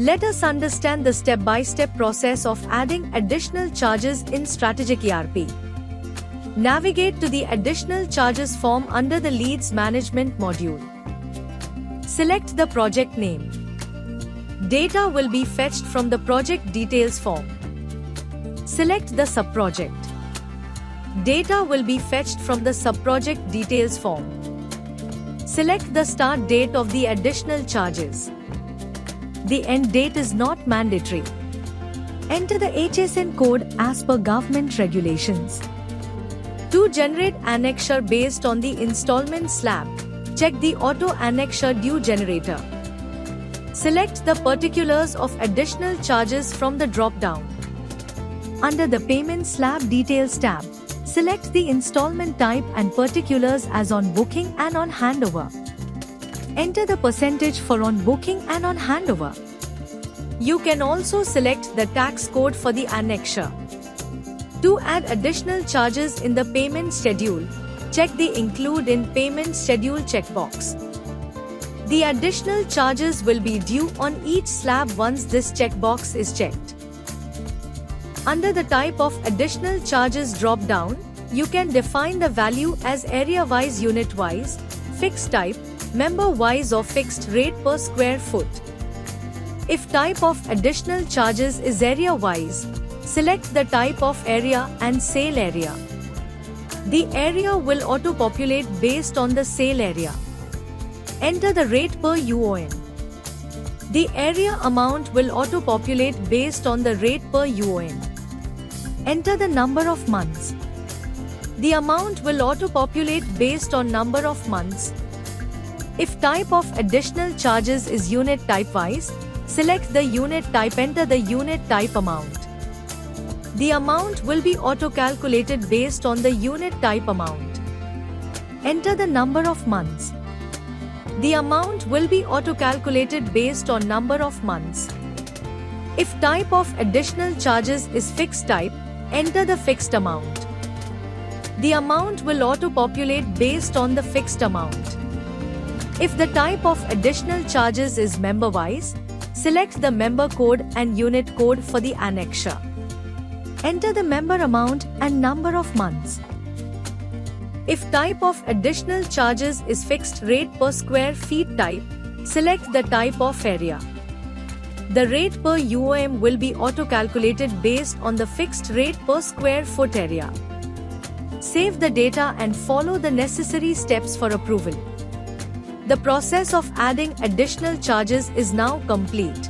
Let us understand the step-by-step process of adding additional charges in Strategic ERP. Navigate to the Additional Charges form under the Leads Management module. Select the project name. Data will be fetched from the Project Details form. Select the subproject. Data will be fetched from the Subproject Details form. Select the start date of the additional charges. The end date is not mandatory. Enter the HSN code as per government regulations. To generate annexure based on the installment slab, check the Auto Annexure Due generator. Select the particulars of additional charges from the drop-down. Under the Payment Slab Details tab, select the installment type and particulars as on booking and on handover. Enter the percentage for on booking and on handover. You can also select the tax code for the annexure. To add additional charges in the payment schedule, check the Include in Payment Schedule checkbox. The additional charges will be due on each slab once this checkbox is checked. Under the Type of Additional Charges drop-down, you can define the value as area-wise, unit-wise, fixed type, member-wise or fixed rate per square foot. If type of additional charges is area-wise, select the type of area and sale area. The area will auto-populate based on the sale area. Enter the rate per UOM. The area amount will auto-populate based on the rate per UOM. Enter the number of months. The amount will auto-populate based on number of months. If type of additional charges is unit type-wise, select the unit type, enter the unit type amount. The amount will be auto-calculated based on the unit type amount. Enter the number of months. The amount will be auto-calculated based on number of months. If type of additional charges is fixed type, enter the fixed amount. The amount will auto-populate based on the fixed amount. If the type of additional charges is member-wise, select the member code and unit code for the annexure. Enter the member amount and number of months. If type of additional charges is fixed rate per square feet type, select the type of area. The rate per UOM will be auto-calculated based on the fixed rate per square foot area. Save the data and follow the necessary steps for approval. The process of adding additional charges is now complete.